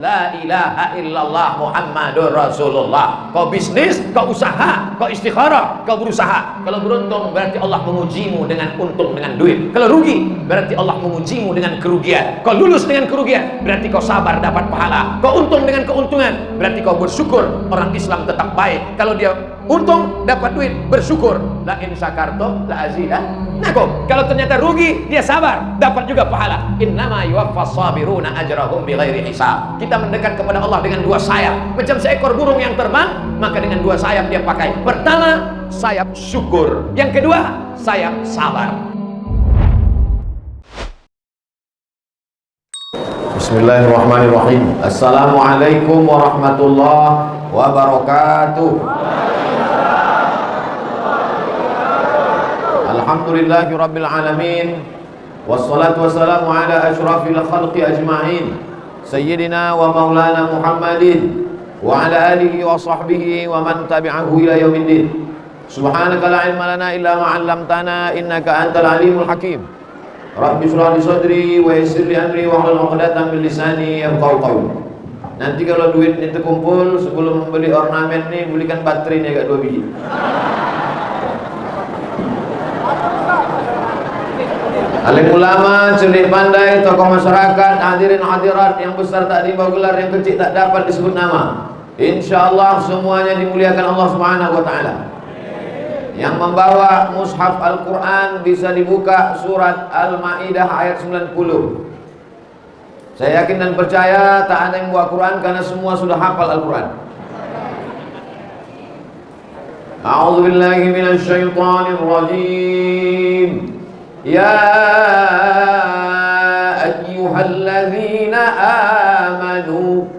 La ilaha illallah Muhammadur Rasulullah. Kau bisnis, kau usaha, kau istikharah, kau berusaha. Kalau beruntung berarti Allah mengujimu dengan untung, dengan duit. Kalau rugi berarti Allah mengujimu dengan kerugian. Kau lulus dengan kerugian berarti kau sabar dapat pahala. Kau untung dengan keuntungan berarti kau bersyukur. Orang Islam tetap baik. Kalau dia untung dapat duit, bersyukur. La in syakartum la azidannakum. Kalau ternyata rugi, dia sabar, dapat juga pahala. Innama yuwaffas sabiruna ajrahum bighairi hisab. Kita mendekat kepada Allah dengan dua sayap, macam seekor burung yang terbang, maka dengan dua sayap dia pakai. Pertama, sayap syukur. Yang kedua, sayap sabar. Bismillahirrahmanirrahim. Assalamualaikum warahmatullahi wabarakatuh. Alhamdulillahi rabbil alamin. Wassalatu wassalamu ala asyrafil khalqi ajma'in, sayyidina wa maulana Muhammadin wa ala alihi wa sahbihi wa man tabi'ahu ila yaumiddin. Subhanaka la ilma lana illa ma 'allamtana innaka antal alimul hakim. Rabbi shrah li sadri wa yassir li amri wa hlul 'uqdatam min lisani yafqahu qawli. Nanti kalau duit ini terkumpul, sebelum membeli ornamen nih, belikan baterai nih agak 2 biji. Alim ulama, cerdik pandai, tokoh masyarakat, hadirin hadirat yang besar tak dibawa gelar, yang kecil tak dapat disebut nama. Insyaallah semuanya dimuliakan Allah Subhanahu wa taala. Yang membawa mushaf Al-Qur'an bisa dibuka surat Al-Maidah ayat 90. Saya yakin dan percaya tak ada yang bawa Quran karena semua sudah hafal Al-Qur'an. A'udzu billahi minasy syaithanir rajim. Ya ayyuhalladzina amanu.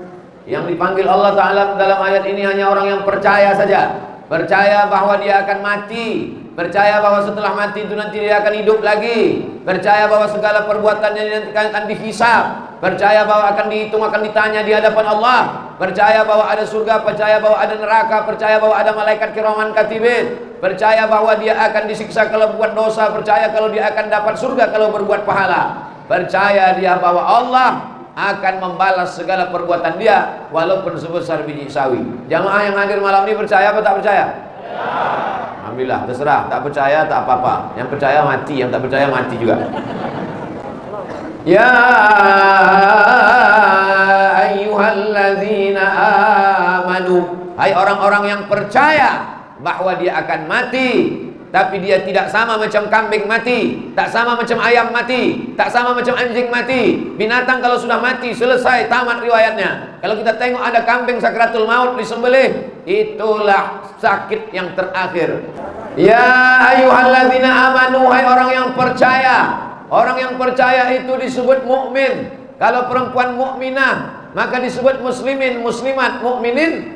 Yang dipanggil Allah Ta'ala dalam ayat ini hanya orang yang percaya saja. Percaya bahwa dia akan mati, percaya bahwa setelah mati itu nanti dia akan hidup lagi, percaya bahwa segala perbuatannya nanti akan dihisab, percaya bahwa akan dihitung, akan ditanya di hadapan Allah, percaya bahwa ada surga, percaya bahwa ada neraka, percaya bahwa ada malaikat kiraman katibin, percaya bahwa dia akan disiksa kalau berbuat dosa, percaya kalau dia akan dapat surga kalau berbuat pahala, percaya dia bahwa Allah akan membalas segala perbuatan dia walaupun sebesar biji sawi. Jamaah yang hadir malam ini percaya apa tak percaya? Ya. Alhamdulillah, terserah. Tak percaya tak apa-apa. Yang percaya mati, yang tak percaya mati juga. Ya ayyuhalladzina amanu. Hai orang-orang yang percaya bahwa dia akan mati, tapi dia tidak sama macam kambing mati, tak sama macam ayam mati, tak sama macam anjing mati. Binatang kalau sudah mati selesai, tamat riwayatnya. Kalau kita tengok ada kambing sakratul maut disembelih, itulah sakit yang terakhir. Ya ayyuhalladzina amanu, hai orang yang percaya. Orang yang percaya itu disebut mukmin. Kalau perempuan mukminah, maka disebut muslimin, muslimat, mukminin,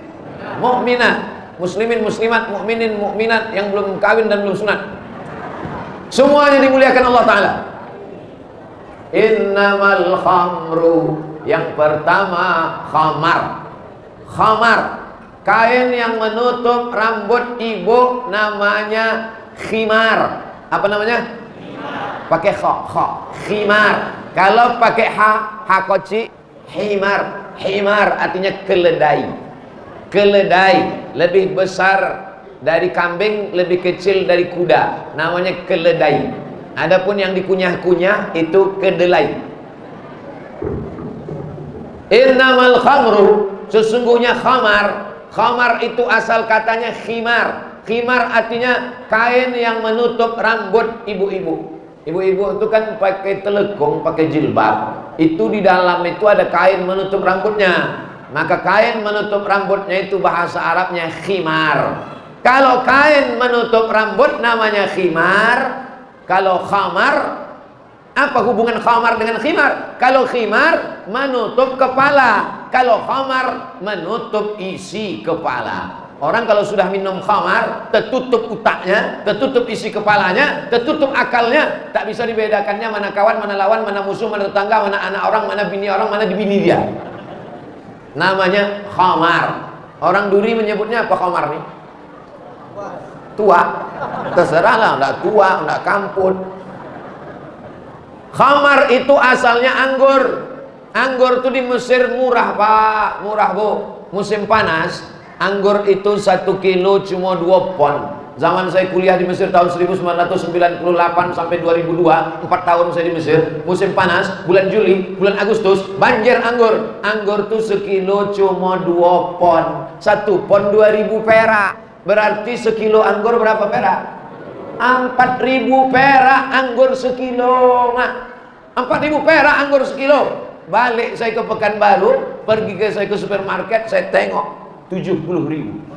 mukminat. Muslimin, muslimat, mukminin, mukminat yang belum kawin dan belum sunat. Semuanya dimuliakan Allah Ta'ala. Innamal khamru. Yang pertama khamar. Khamar, kain yang menutup rambut ibu namanya khimar. Apa namanya? Khimar. Pakai kha. Khimar. Kalau pakai ha koci, himar. Himar artinya keledai. Keledai lebih besar dari kambing, lebih kecil dari kuda, namanya keledai. Adapun yang dikunyah-kunyah itu kedelai. Innamal khamru, sesungguhnya khamar. Khamar itu asal katanya khimar. Khimar artinya kain yang menutup rambut ibu-ibu. Ibu-ibu itu kan pakai telekung, pakai jilbab. Itu di dalam itu ada kain menutup rambutnya. Maka kain menutup rambutnya itu bahasa Arabnya khimar. Kalau kain menutup rambut namanya khimar. Kalau khamar, apa hubungan khamar dengan khimar? Kalau khimar menutup kepala, kalau khamar menutup isi kepala. Orang kalau sudah minum khamar, tertutup otaknya, tertutup isi kepalanya, tertutup akalnya, tak bisa dibedakannya mana kawan, mana lawan, mana musuh, mana tetangga, mana anak orang, mana bini orang, mana bini dia. Namanya khamar. Orang duri menyebutnya apa khamar nih? Tua. Terserahlah, enggak tua, enggak kampun. Khamar itu asalnya anggur. Anggur tuh di Mesir murah Pak, murah Bu. Musim panas, anggur itu 1 kilo cuma 2 pon. Zaman saya kuliah di Mesir tahun 1998 sampai 2002, 4 tahun saya di Mesir. Musim panas, bulan Juli, bulan Agustus, banjir anggur. Anggur tuh sekilo cuma 2 pon. 1 pon 2000 perak. Berarti sekilo anggur berapa perak? 4000 perak anggur sekilo. Nah, 4000 perak anggur sekilo. Balik saya ke Pekanbaru, pergi saya ke supermarket, saya tengok 70.000.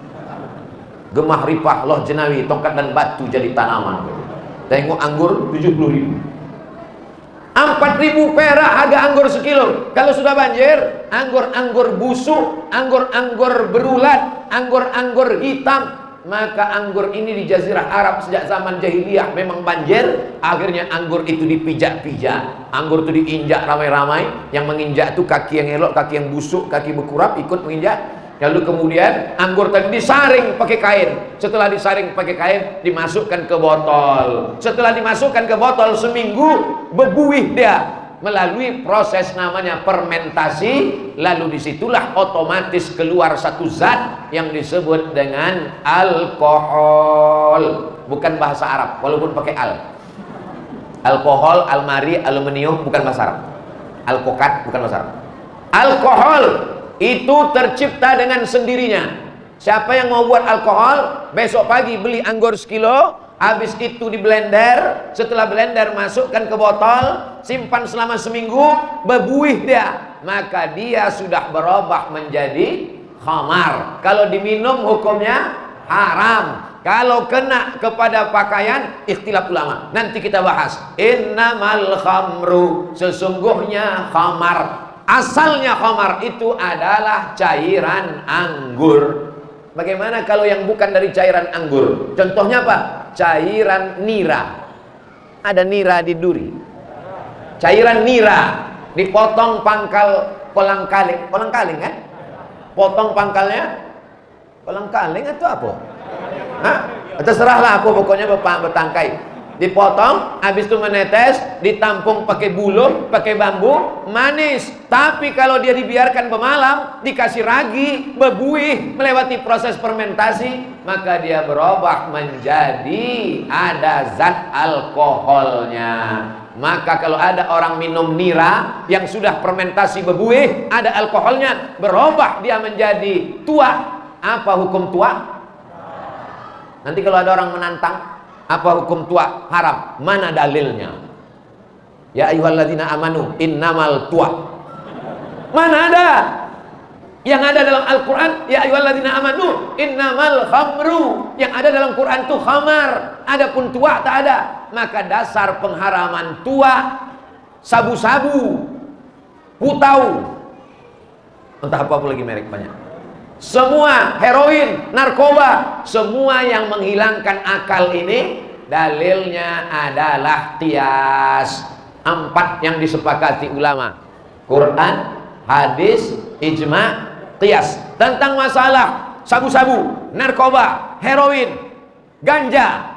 Gemah ripah loh jenawi, tongkat dan batu jadi tanaman. Tengok anggur 70.000. 4.000 perak harga anggur sekilo. Kalau sudah banjir, anggur-anggur busuk, anggur-anggur berulat, anggur-anggur hitam, maka anggur ini di Jazirah Arab sejak zaman jahiliyah memang banjir. Akhirnya anggur itu dipijak-pijak, anggur itu diinjak ramai-ramai. Yang menginjak itu kaki yang elok, kaki yang busuk, kaki berkurap ikut menginjak. Lalu kemudian anggur tadi disaring pakai kain. Setelah disaring pakai kain, dimasukkan ke botol. Setelah dimasukkan ke botol seminggu, berbuih dia melalui proses namanya fermentasi. Lalu disitulah otomatis keluar satu zat yang disebut dengan alkohol. Bukan bahasa Arab, walaupun pakai al. Alkohol, almari, aluminium bukan bahasa Arab. Alkokat bukan bahasa Arab. Alkohol itu tercipta dengan sendirinya. Siapa yang mau buat alkohol, besok pagi beli anggur sekilo, habis itu di blender. Setelah blender masukkan ke botol, simpan selama seminggu, berbuih dia, maka dia sudah berubah menjadi khamar. Kalau diminum hukumnya haram. Kalau kena kepada pakaian, ikhtilaf ulama. Nanti kita bahas. Innamal khamru, sesungguhnya khamar, asalnya khamar itu adalah cairan anggur. Bagaimana kalau yang bukan dari cairan anggur? Contohnya apa? Cairan nira. Ada nira di duri. Cairan nira dipotong pangkal kolang-kaling. Kolang-kaling kan? Potong pangkalnya kolang-kaling atau apa? Hah? Terserahlah apa, pokoknya bertangkai. Dipotong, habis itu menetes, ditampung pakai buluh, pakai bambu, manis. Tapi kalau dia dibiarkan bermalam, dikasih ragi, berbuih, melewati proses fermentasi, maka dia berubah menjadi ada zat alkoholnya. Maka kalau ada orang minum nira yang sudah fermentasi berbuih, ada alkoholnya, berubah dia menjadi tua. Apa hukum tua? Nanti kalau ada orang menantang, apa hukum tua? Haram. Mana dalilnya? Ya ayyuhalladzina amanu innamal tua. Mana ada? Yang ada dalam Al-Quran, ya ayyuhalladzina amanu innamal khamru. Yang ada dalam Quran itu khamar. Adapun tua tak ada. Maka dasar pengharaman tua, sabu-sabu, putau, entah apa lagi merek banyak. Semua heroin, narkoba, semua yang menghilangkan akal ini dalilnya adalah qiyas. 4 yang disepakati ulama: Quran, hadis, ijma, qiyas. Tentang masalah sabu-sabu, narkoba, heroin, ganja,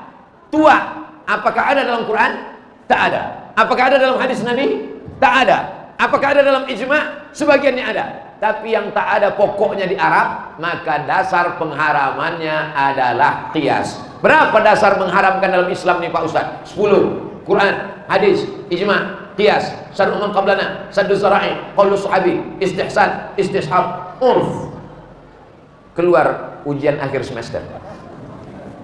tua, apakah ada dalam Quran? Tak ada. Apakah ada dalam hadis Nabi? Tak ada. Apakah ada dalam ijma? Sebagiannya ada. Tapi yang tak ada pokoknya di Arab, maka dasar pengharamannya adalah qiyas. Berapa dasar mengharamkan dalam Islam nih Pak Ustaz? 10. Quran, hadis, ijma, qiyas, syar'u man qablana, saddu zara'i, qaulu sahabi, istihsan, istishab, urf. Keluar ujian akhir semester.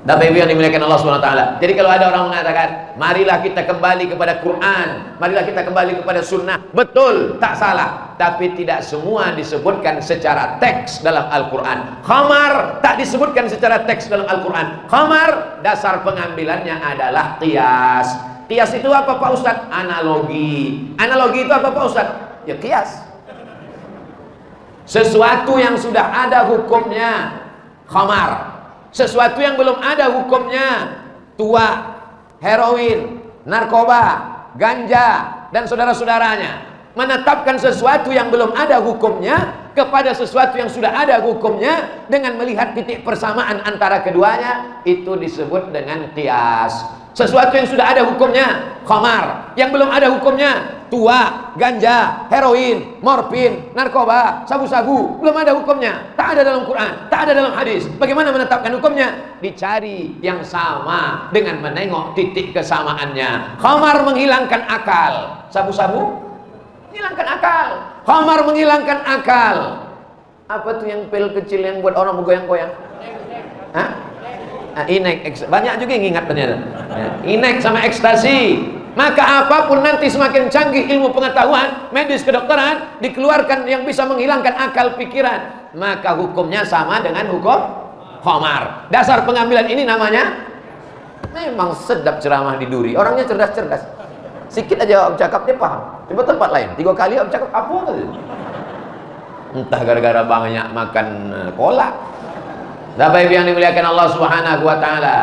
Bapak Ibu yang dimuliakan Allah SWT. Jadi kalau ada orang mengatakan, marilah kita kembali kepada Quran, marilah kita kembali kepada sunnah, betul, tak salah. Tapi tidak semua disebutkan secara teks dalam Al-Quran. Khamar tak disebutkan secara teks dalam Al-Quran. Khamar dasar pengambilannya adalah qiyas. Qiyas itu apa Pak Ustadz? Analogi. Analogi itu apa Pak Ustadz? Ya qiyas. Sesuatu yang sudah ada hukumnya khamar, sesuatu yang belum ada hukumnya tua, heroin, narkoba, ganja, dan saudara-saudaranya. Menetapkan sesuatu yang belum ada hukumnya kepada sesuatu yang sudah ada hukumnya dengan melihat titik persamaan antara keduanya, itu disebut dengan qiyas. Sesuatu yang sudah ada hukumnya, khamar. Yang belum ada hukumnya, tua, ganja, heroin, morfin, narkoba, sabu-sabu. Belum ada hukumnya. Tak ada dalam Quran, tak ada dalam hadis. Bagaimana menetapkan hukumnya? Dicari yang sama dengan menengok titik kesamaannya. Khamar menghilangkan akal. Sabu-sabu menghilangkan akal. Khamar menghilangkan akal. Apa tuh yang pil kecil yang buat orang bergoyang-goyang? Hah? Inek, banyak juga yang ingat ternyata. Inek sama ekstasi. Maka apapun nanti semakin canggih ilmu pengetahuan medis kedokteran, dikeluarkan yang bisa menghilangkan akal pikiran, maka hukumnya sama dengan hukum khamar. Dasar pengambilan ini namanya, memang sedap ceramah di Duri. Orangnya cerdas-cerdas. Sikit aja om cakap dia paham. Coba tempat lain 3 kali om cakap apa tuh? Entah gara-gara banyak makan kolak. Bapak Ibu yang dimuliakan Allah Subhanahu wa taala.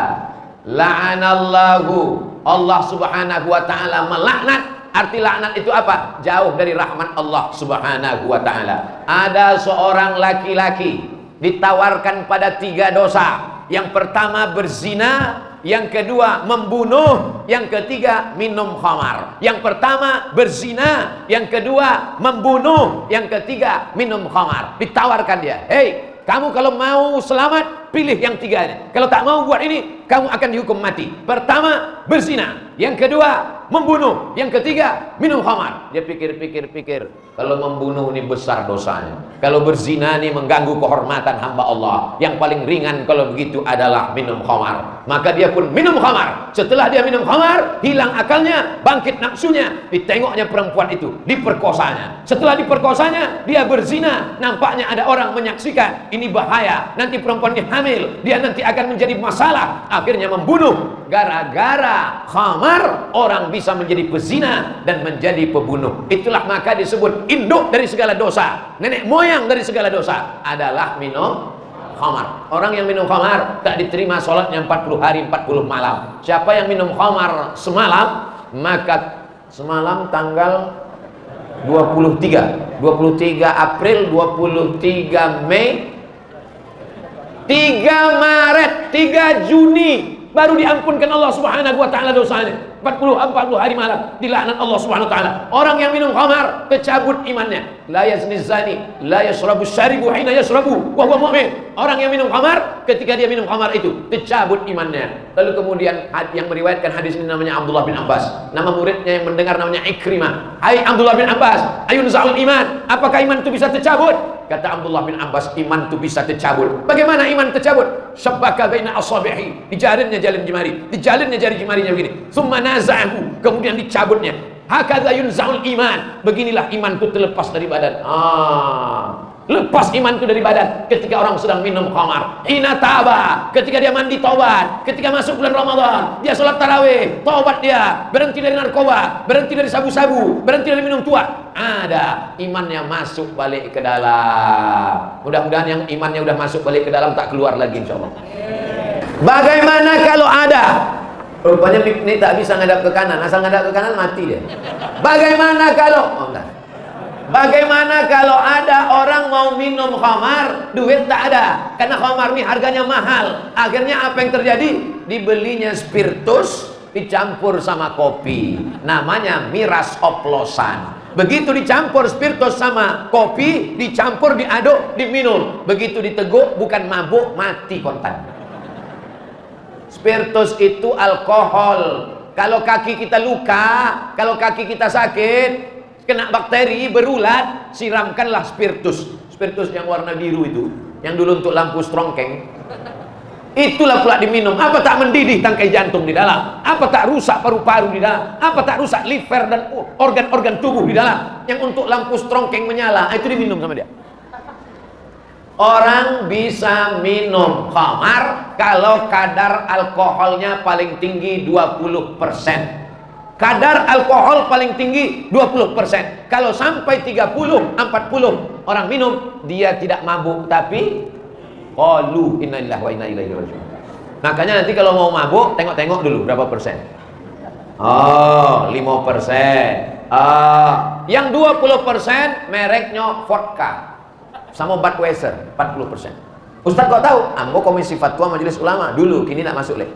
La'anallahu, Allah Subhanahu wa taala melaknat. Arti laknat itu apa? Jauh dari rahmat Allah Subhanahu wa taala. Ada seorang laki-laki ditawarkan pada 3 dosa. Yang pertama berzina, yang kedua membunuh, yang ketiga minum khamar. Yang pertama berzina, yang kedua membunuh, yang ketiga minum khamar. Ditawarkan dia, "Hei, kamu kalau mau selamat, pilih yang 3 ini. Kalau tak mau buat ini, kamu akan dihukum mati." Pertama, berzina. Yang kedua, membunuh. Yang ketiga, minum khamar. Dia pikir-pikir, kalau membunuh ini besar dosanya. Kalau berzina ini mengganggu kehormatan hamba Allah. Yang paling ringan kalau begitu adalah minum khamar. Maka dia pun minum khamar. Setelah dia minum khamar, hilang akalnya, bangkit nafsunya. Ditengoknya perempuan itu, diperkosanya. Setelah diperkosanya, dia berzina. Nampaknya ada orang menyaksikan. Ini bahaya. Nanti perempuan ini hamil. Dia nanti akan menjadi masalah. Akhirnya membunuh. Gara-gara khamar, orang bisa menjadi pezina dan menjadi pembunuh. Itulah maka disebut induk dari segala dosa, nenek moyang dari segala dosa adalah minum khamar. Orang yang minum khamar tak diterima sholatnya 40 hari 40 malam. Siapa yang minum khamar semalam, maka semalam tanggal 23 April, 23 Mei, 3 Maret, 3 Juni baru diampunkan Allah Subhanahu wa taala dosanya. 40 hari malam dilaknat Allah Subhanahu wa taala. Orang yang minum khamar tercabut imannya. La yazni zani, la yashrabu syaribu hina yashrabu wa huwa mu'min. Orang yang minum khamar, ketika dia minum khamar itu tercabut imannya. Lalu kemudian yang meriwayatkan hadis ini namanya Abdullah bin Abbas. Nama muridnya yang mendengar namanya Ikrimah. "Hai Abdullah bin Abbas, ayun za'ul iman?" Apakah iman itu bisa tercabut? Kata Abdullah bin Abbas, iman itu bisa tercabut. Bagaimana iman tercabut? Syabbaka baina asabihi, dijalinnya jari jemari, dijalinnya jari jemarinya begini. Tsumma naza'ahu, kemudian dicabutnya. Hakadza yunza'ul iman. Beginilah iman itu terlepas dari badan. Lepas iman itu dari badan ketika orang sedang minum khamar. Hina taba, ketika dia mandi taubat, ketika masuk bulan Ramadan, dia sholat tarawih, taubat dia, berhenti dari narkoba, berhenti dari sabu-sabu, berhenti dari minum tua. Ada imannya masuk balik ke dalam. Mudah-mudahan yang imannya udah masuk balik ke dalam tak keluar lagi insyaallah. Bagaimana kalau ada? Rupanya ini tak bisa ngadap ke kanan, asal ngadap ke kanan mati dia. Bagaimana kalau Bagaimana kalau ada orang mau minum khamar, duit tak ada, karena khamar ini harganya mahal. Akhirnya apa yang terjadi? Dibelinya spiritus dicampur sama kopi, namanya miras oplosan. Begitu dicampur spiritus sama kopi, dicampur, diaduk, diminum. Begitu diteguk, bukan mabuk, mati kontan. Spiritus itu alkohol. Kalau kaki kita luka, kalau kaki kita sakit, kena bakteri berulat, siramkanlah spiritus. Spiritus yang warna biru itu, yang dulu untuk lampu strongkeng. Itulah pula diminum. Apa tak mendidih tangkai jantung di dalam? Apa tak rusak paru-paru di dalam? Apa tak rusak liver dan organ-organ tubuh di dalam? Yang untuk lampu strongkeng menyala, itu diminum sama dia. Orang bisa minum khamar kalau kadar alkoholnya paling tinggi 20%. Kadar alkohol paling tinggi 20%. Kalau sampai 30, 40 orang minum, dia tidak mabuk, tapi qalu inna lillahi wa inna ilaihi raji'un. Makanya nanti kalau mau mabuk, tengok-tengok dulu berapa persen. 5%. Yang 20% mereknya vodka sama Budweiser 40%. Ustaz kok tahu? Ambo komisi fatwa majelis ulama dulu, kini nak masuk leh.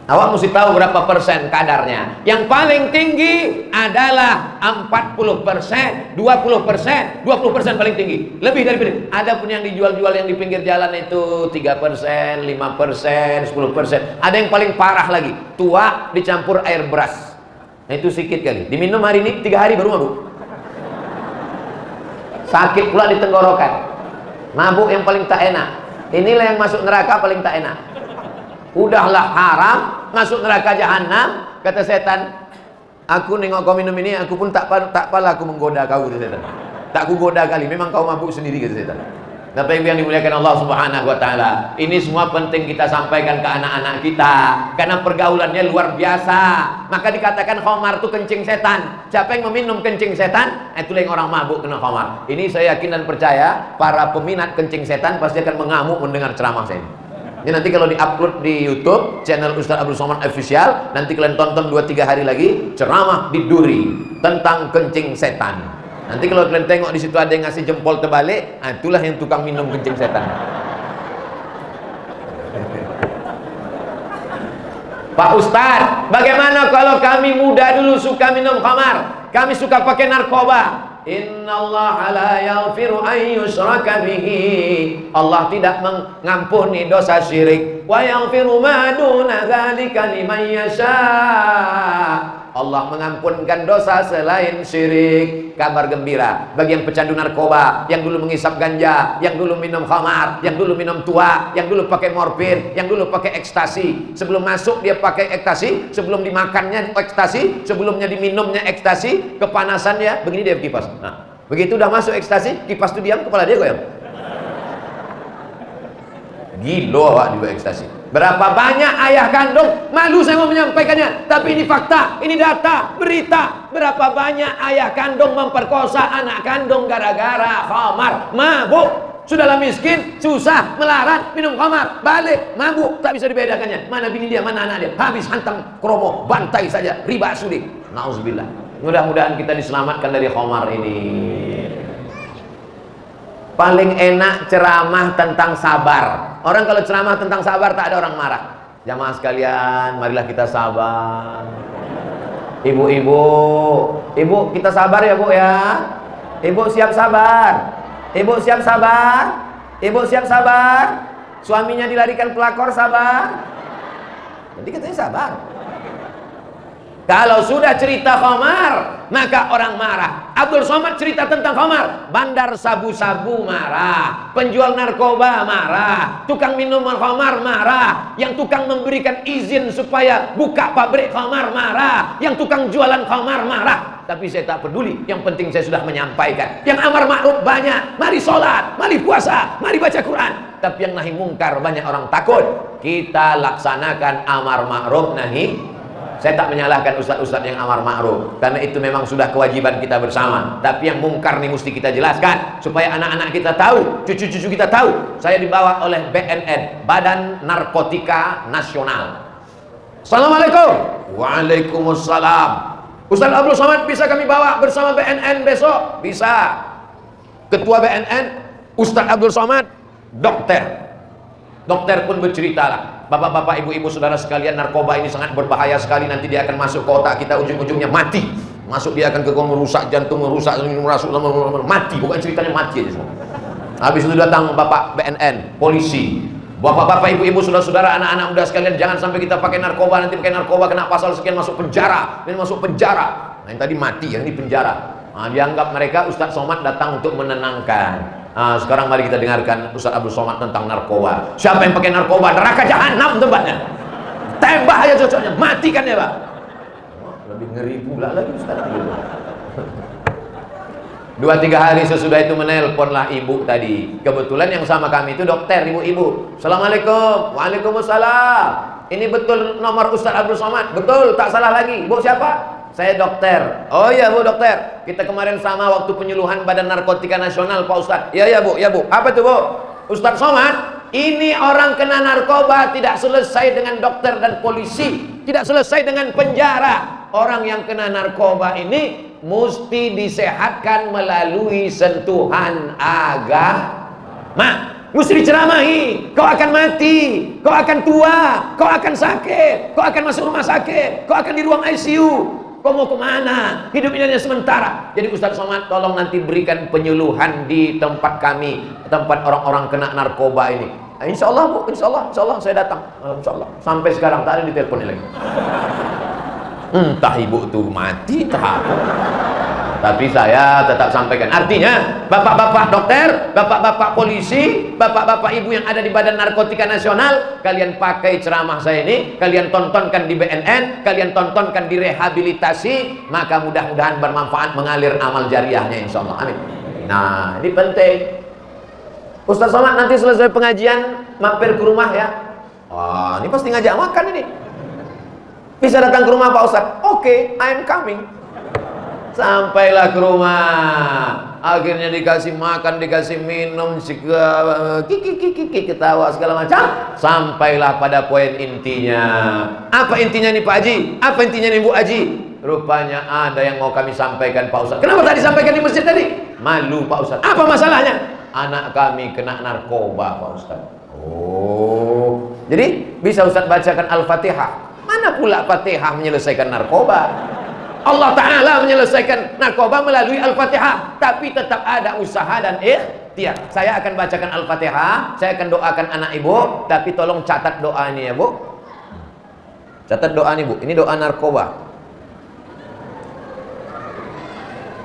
Awak mesti tahu berapa persen kadarnya. Yang paling tinggi adalah 40%, 20%, 20% paling tinggi. Lebih dari itu. Ada pun yang dijual-jual yang di pinggir jalan itu 3%, 5%, 10%. Ada yang paling parah lagi, tua dicampur air beras. Nah, itu sedikit kali. Diminum hari ini 3 hari baru mabuk. Sakit pula di tenggorokan. Mabuk yang paling tak enak. Inilah yang masuk neraka paling tak enak. Udahlah haram, masuk neraka jahanam. Kata setan, aku nengok kau minum ini, aku pun tak pala aku menggoda kau, kata setan. Tak ku goda kali, memang kau mabuk sendiri, kata setan. Bapak Ibu yang dimuliakan Allah Subhanahu wa taala, ini semua penting kita sampaikan ke anak-anak kita karena pergaulannya luar biasa. Maka dikatakan khamar itu kencing setan. Siapa yang meminum kencing setan, itulah yang orang mabuk kena khamar. Ini saya yakin dan percaya para peminat kencing setan pasti akan mengamuk mendengar ceramah saya ini. Jadi nanti kalau di-upload di YouTube channel Ustaz Abdul Somad Official, nanti kalian tonton 2-3 hari lagi ceramah di Duri tentang kencing setan. Nanti kalau kalian tengok di situ ada yang ngasih jempol terbalik, itulah yang tukang minum kencing setan. Pak Ustadz, bagaimana kalau kami muda dulu suka minum khamar, kami suka pakai narkoba? Innallaha la yaghfiru an yushraka bihi. Allah tidak mengampuni dosa syirik. Wa yaghfiru ma duna dzalika liman yasha. Allah mengampunkan dosa selain syirik. Kabar gembira bagi yang pecandu narkoba, yang dulu mengisap ganja, yang dulu minum khamar, yang dulu minum tua, yang dulu pakai morfin, yang dulu pakai ekstasi. Sebelum masuk dia pakai ekstasi, sebelum dimakannya ekstasi, sebelumnya diminumnya ekstasi, kepanasan dia begini dia kipas. Nah, begitu udah masuk ekstasi, kipas itu diam, kepala dia goyang. Gilo awak juga ekstasi. Berapa banyak ayah kandung, malu saya mau menyampaikannya, tapi ini fakta, ini data, berita. Berapa banyak ayah kandung memperkosa anak kandung gara-gara khamar, mabuk. Sudahlah miskin, susah, melarat, minum khamar, balik, mabuk, tak bisa dibedakannya. Mana bini dia, mana anak dia, habis hantam kromo, bantai saja, riba sudi. Nauzubillah. Mudah-mudahan kita diselamatkan dari khamar ini. Paling enak ceramah tentang sabar. Orang kalau ceramah tentang sabar tak ada orang marah. Jamaah sekalian, marilah kita sabar. Ibu-ibu, ibu kita sabar ya bu ya. Ibu siap sabar. Ibu siap sabar. Ibu siap sabar. Suaminya dilarikan pelakor, sabar. Jadi katanya sabar. Kalau sudah cerita khamar, maka orang marah. Abdul Somad cerita tentang khamar, bandar sabu-sabu marah, penjual narkoba marah, tukang minuman khamar marah, yang tukang memberikan izin supaya buka pabrik khamar marah, yang tukang jualan khamar marah. Tapi saya tak peduli, yang penting saya sudah menyampaikan. Yang amar ma'ruf banyak, mari sholat, mari puasa, mari baca Quran. Tapi yang nahi mungkar banyak orang takut. Kita laksanakan amar ma'ruf nahi. Saya tak menyalahkan ustaz-ustaz yang amar ma'ruf, karena itu memang sudah kewajiban kita bersama. Tapi yang mungkar nih mesti kita jelaskan supaya anak-anak kita tahu, cucu-cucu kita tahu. Saya dibawa oleh BNN, Badan Narkotika Nasional. Assalamualaikum. Waalaikumsalam. Ustaz Abdul Somad bisa kami bawa bersama BNN besok? Bisa. Ketua BNN Ustaz Abdul Somad, dokter. Dokter pun bercerita lah, bapak-bapak, ibu-ibu, saudara sekalian, narkoba ini sangat berbahaya sekali. Nanti dia akan masuk ke otak kita, ujung-ujungnya mati. Masuk dia akan ke merusak jantung, merusak mati. Bukan ceritanya mati aja semua. Habis itu datang bapak BNN, polisi. Bapak-bapak, ibu-ibu, saudara-saudara, anak-anak muda sekalian, jangan sampai kita pakai narkoba. Nanti pakai narkoba kena pasal sekian, masuk penjara. Ini masuk penjara. Nah, yang tadi mati, yang ini penjara. Nah, dianggap mereka Ustaz Somad datang untuk menenangkan. Sekarang mari kita dengarkan Ustaz Abdul Somad tentang narkoba. Siapa yang pakai narkoba, neraka jahanam tempatnya. Tembak aja cocoknya, matikan ya Pak. Lebih ngeri pula lagi Ustaz. 2-3 hari sesudah itu menelponlah ibu tadi. Kebetulan yang sama kami itu dokter, ibu-ibu. Assalamualaikum. Waalaikumsalam. Ini betul nomor Ustaz Abdul Somad? Betul, tak salah lagi. Bu siapa? Saya dokter. Oh iya bu, dokter. Kita kemarin sama waktu penyuluhan Badan Narkotika Nasional Pak Ustadz. Iya bu, ya bu. Apa tuh bu? Ustadz Somad, ini orang kena narkoba tidak selesai dengan dokter dan polisi, tidak selesai dengan penjara. Orang yang kena narkoba ini mesti disehatkan melalui sentuhan agama. mesti diceramahi. Kau akan mati, kau akan tua, kau akan sakit, kau akan masuk rumah sakit, kau akan di ruang ICU. Kau mau kemana? Hidup ini hanya sementara. Jadi Ustaz Somad tolong nanti berikan penyuluhan di tempat kami, tempat orang-orang kena narkoba ini. Insya Allah Bu, insya Allah saya datang. Insya Allah. Sampai sekarang tak ada diteleponin lagi. Entah ibu tuh mati, entah apa. Tapi saya tetap sampaikan. Artinya, bapak-bapak dokter, bapak-bapak polisi, bapak-bapak ibu yang ada di Badan Narkotika Nasional, kalian pakai ceramah saya ini, kalian tontonkan di BNN, kalian tontonkan di rehabilitasi, maka mudah-mudahan bermanfaat mengalir amal jariahnya insya Allah. Amin. Nah, ini penting. Ustaz Somad nanti selesai pengajian mampir ke rumah ya. Wah, ini pasti ngajak makan ini. Bisa datang ke rumah Pak Ustaz? Oke, I'm coming. Sampailah ke rumah, akhirnya dikasih makan, dikasih minum, kiki ketawa segala macam. Sampailah pada poin intinya. Apa intinya nih Pak Haji? Apa intinya nih Bu Haji? Rupanya ada yang mau kami sampaikan Pak Ustaz. Kenapa tadi sampaikan di masjid tadi? Malu Pak Ustaz. Apa masalahnya? Anak kami kena narkoba Pak Ustaz. Oh, jadi bisa Ustaz bacakan Al-Fatihah. Mana pula Fatihah menyelesaikan narkoba? Allah Ta'ala menyelesaikan narkoba melalui Al-Fatihah. Tapi tetap ada usaha dan ikhtiar. Saya akan bacakan Al-Fatihah, saya akan doakan anak ibu. Tapi tolong catat doa ini ya Bu. Catat doa ini Bu. Ini doa narkoba.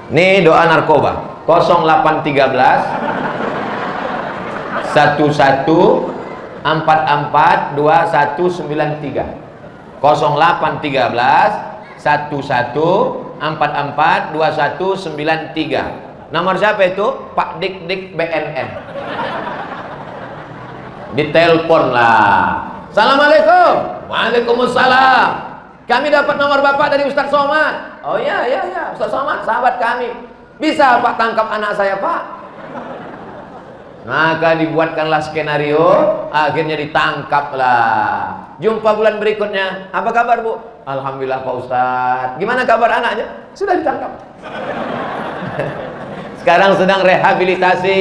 Ini doa narkoba 0813 11 44 2193 0813 11442193. Nomor siapa itu? Pak Dik BNN. Ditelepon lah. Assalamualaikum. Waalaikumsalam. Kami dapat nomor Bapak dari Ustaz Somad. Oh iya, Ustaz Somad, sahabat kami. Bisa Pak tangkap anak saya Pak? Maka dibuatkanlah skenario, akhirnya ditangkaplah. Jumpa bulan berikutnya. Apa kabar Bu? Alhamdulillah Pak Ustadz. Gimana kabar anaknya? Sudah ditangkap. Sekarang sedang rehabilitasi.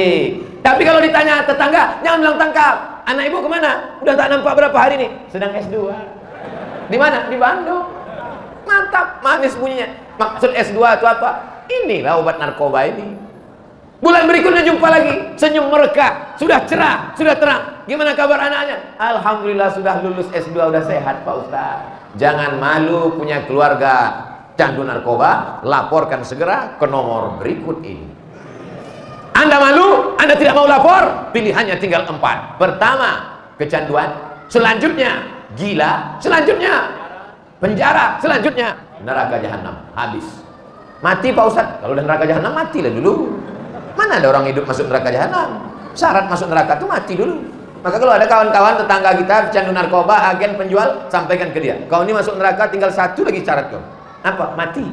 Tapi kalau ditanya tetangga, jangan bilang tangkap. Anak ibu kemana? Udah tak nampak berapa hari nih? Sedang S2. Di mana? Di Bandung. Mantap, manis bunyinya. Maksud S2 itu apa? Inilah obat narkoba ini. Bulan berikutnya jumpa lagi, senyum mereka, sudah cerah, sudah terang. Gimana kabar anaknya? Alhamdulillah sudah lulus S2, sudah sehat Pak Ustaz. Jangan malu punya keluarga candu narkoba, laporkan segera ke nomor berikut ini. Anda malu, Anda tidak mau lapor, pilihannya tinggal 4. Pertama, kecanduan. Selanjutnya, gila. Selanjutnya, penjara. Selanjutnya, neraka jahanam. Habis. Mati Pak Ustaz. Kalau udah neraka jahanam, matilah dulu. Mana ada orang hidup masuk neraka jahanam? Syarat masuk neraka itu mati dulu. Maka kalau ada kawan-kawan tetangga kita pecandu narkoba, agen penjual, sampaikan ke dia. Kau ini masuk neraka tinggal satu lagi syarat kau. Apa? Mati.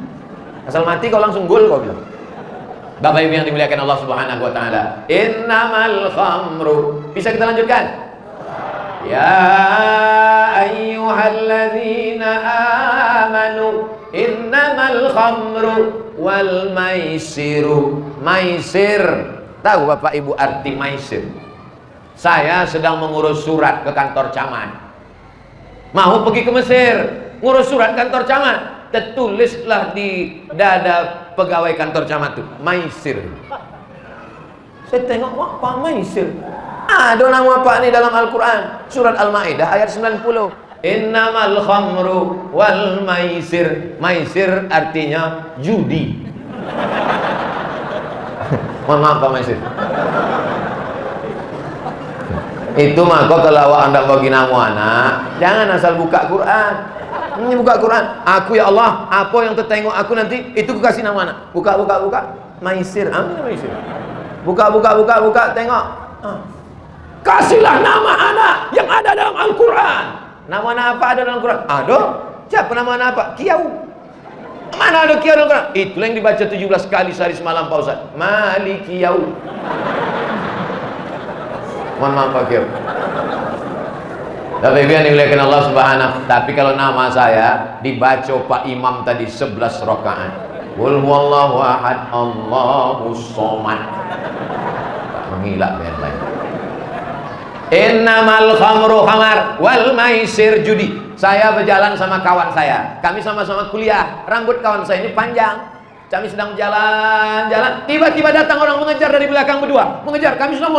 Asal mati kau langsung gol kau bilang. Bapak Ibu yang dimuliakan Allah Subhanahu wa taala. Innamal khamru. Bisa kita lanjutkan? Ya ayyuhalladzina amanu innamal khamru wal maisiru. Maisir, tahu Bapak Ibu arti maisir? Saya sedang mengurus surat ke kantor camat. Mau pergi ke Mesir, ngurus surat kantor camat. Tertulislah di dada pegawai kantor camat itu maisir. Saya tengok, wah apa maisir? Ada nama apa ini dalam Al-Quran? Surat Al-Ma'idah ayat 90. Innamal khamru wal maisir. Maisir artinya judi. Mohon maaf Pak Maisir. Itu maka kalau Anda bagi nama anak, jangan asal buka Quran. Ini buka Quran. Aku ya Allah, apa yang tertengok aku nanti itu aku kasih nama anak. Buka. Maisir. Amin maisir. Buka, tengok. Kasihlah nama anak yang ada dalam Al-Quran. Nama anak apa ada dalam Al-Quran? Ada. Siapa nama anak apa? Kiau. Mana ada Kiau dalam Al-Quran? Itulah yang dibaca 17 kali sehari semalam Pak Ustaz. Malikiyau. Mohon maaf Pak Kiau. Tapi yang dimuliakan Allah Subhanahu. Tapi kalau nama saya dibaca Pak Imam tadi 11 rakaat. Qul huwallahu ahad, Allahus somad. Menghilak yang lain. Innamal khamru khamar wal maisir judi. Saya berjalan sama kawan saya, kami sama-sama kuliah. Rambut kawan saya ini panjang. Kami sedang jalan-jalan, tiba-tiba datang orang mengejar dari belakang berdua, mengejar. Kami sudah mau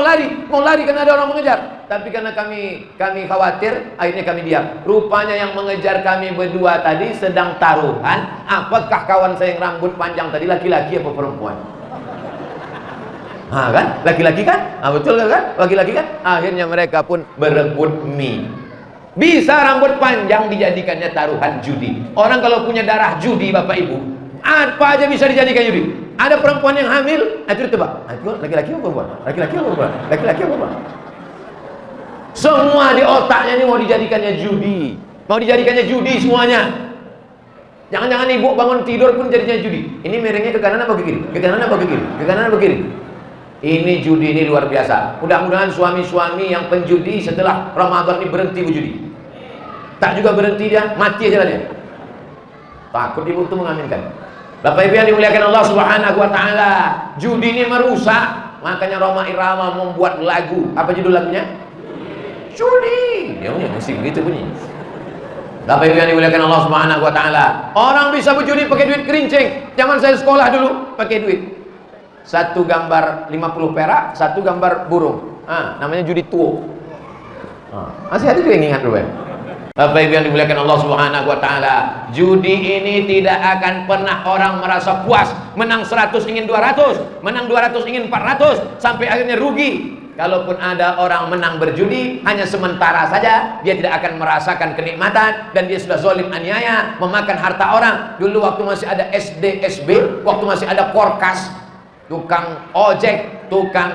lari karena ada orang mengejar. Tapi karena kami khawatir, akhirnya kami diam. Rupanya yang mengejar kami berdua tadi sedang taruhan. Apakah kawan saya yang rambut panjang tadi laki-laki apa perempuan? Kan? Laki-laki kan? Betul kan? Laki-laki kan? Akhirnya mereka pun berebut mie. Bisa rambut panjang dijadikannya taruhan judi. Orang kalau punya darah judi, Bapak Ibu, apa aja bisa dijadikan judi. Ada perempuan yang hamil, itu tebak. Itu laki-laki apa perempuan? Laki-laki apa perempuan? Laki-laki apa perempuan? Semua di otaknya ini mau dijadikannya judi. Mau dijadikannya judi semuanya. Jangan-jangan ibu bangun tidur pun jadinya judi. Ini miringnya ke kanan apa ke kiri? Ke kanan apa ke kiri? Ke kanan apa ke kiri? Ini judi ini luar biasa. Mudah-mudahan suami-suami yang penjudi setelah Ramadan ini berhenti berjudi. Tak juga berhenti dia, mati aja lah dia. Takut ibu itu mengaminkan. Bapak Ibu yang dimuliakan Allah Subhanahu wa taala, judi ini merusak. Makanya Roma Irama membuat lagu. Apa judul lagunya? Judi. Ya mesti begitu bunyi. Bapak Ibu yang dimuliakan Allah Subhanahu wa taala, orang bisa berjudi pakai duit kerincing. Zaman saya sekolah dulu pakai duit. Satu gambar 50 perak, satu gambar burung. Namanya judi tuo. Masih ada juga yang ingat dulu ya. Bapak Ibu yang dimuliakan Allah Subhanahu wa taala, judi ini tidak akan pernah orang merasa puas. Menang 100 ingin 200, menang 200 ingin 400, sampai akhirnya rugi. Kalaupun ada orang menang berjudi, hanya sementara saja, dia tidak akan merasakan kenikmatan, dan dia sudah zalim aniaya, memakan harta orang. Dulu waktu masih ada SD, SB, waktu masih ada Korkas, tukang ojek, tukang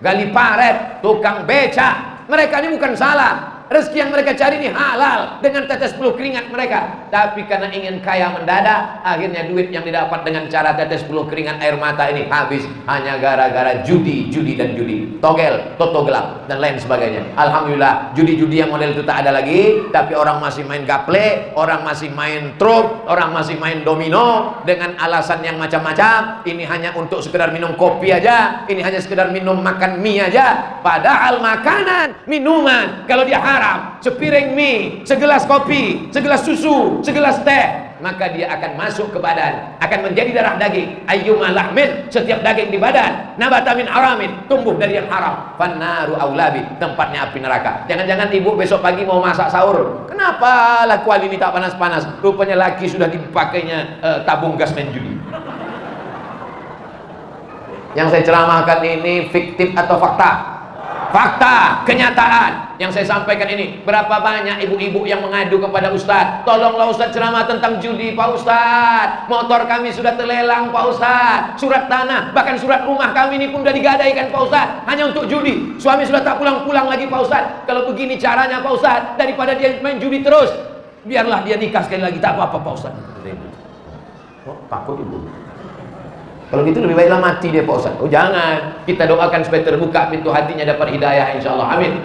gali paret, tukang beca, mereka ini bukan salah. Rezeki yang mereka cari ini halal dengan tetes peluh keringat mereka. Tapi karena ingin kaya mendadak, akhirnya duit yang didapat dengan cara tetes peluh keringat air mata ini habis hanya gara-gara judi dan judi. Togel, toto gelap dan lain sebagainya. Alhamdulillah judi-judi yang model itu tak ada lagi. Tapi orang masih main gaple, orang masih main truk, orang masih main domino dengan alasan yang macam-macam. Ini hanya untuk sekedar minum kopi aja, ini hanya sekedar minum makan mie aja. Padahal makanan, minuman, kalau dia haram, sepiring mie, segelas kopi, segelas susu, segelas teh, maka dia akan masuk ke badan, akan menjadi darah daging. Ayyuma lahmin, setiap daging di badan, nabata min haramin, tumbuh dari yang haram, fannaru aulabi, tempatnya api neraka. Jangan-jangan ibu besok pagi mau masak sahur, kenapa lakuan ini tak panas-panas? Rupanya laki sudah dipakainya tabung gas main judi. Yang saya ceramahkan ini fiktif atau fakta? Fakta, kenyataan yang saya sampaikan ini. Berapa banyak ibu-ibu yang mengadu kepada Ustadz, tolonglah Ustadz ceramah tentang judi Pak Ustadz, motor kami sudah terlelang Pak Ustadz, surat tanah, bahkan surat rumah kami ini pun sudah digadaikan Pak Ustadz, hanya untuk judi. Suami sudah tak pulang-pulang lagi Pak Ustadz. Kalau begini caranya Pak Ustadz, daripada dia main judi terus, biarlah dia nikah sekali lagi, tak apa-apa Pak Ustadz. Takut ibu. Kalau gitu lebih baiklah mati dia Pak Ustaz. Oh jangan, kita doakan supaya terbuka pintu hatinya, dapat hidayah insyaallah. Amin.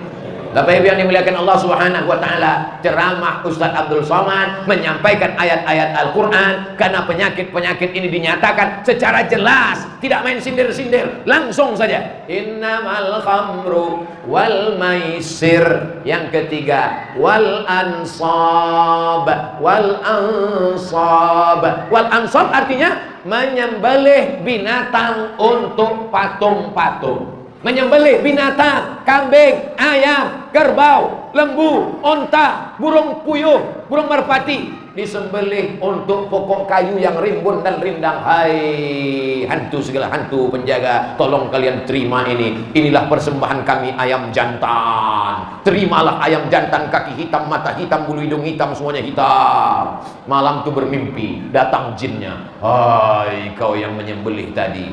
Bapak Ibu yang dimuliakan Allah Subhanahu wa taala, ceramah Ustaz Abdul Somad menyampaikan ayat-ayat Al-Qur'an karena penyakit-penyakit ini dinyatakan secara jelas, tidak main sindir-sindir, langsung saja. Innamal khamru wal maisir. Yang ketiga, wal ansab. Wal ansab. Wal ansab artinya menyembelih binatang untuk patung-patung. Menyembelih binatang, kambing, ayam, kerbau, lembu, onta, burung puyuh, burung merpati, disembelih untuk pokok kayu yang rimbun dan rindang. Hai hantu, segala hantu penjaga, tolong kalian terima ini. Inilah persembahan kami ayam jantan. Terimalah ayam jantan, kaki hitam, mata hitam, bulu hidung hitam, semuanya hitam. Malam itu bermimpi, datang jinnya. Hai kau yang menyembelih tadi,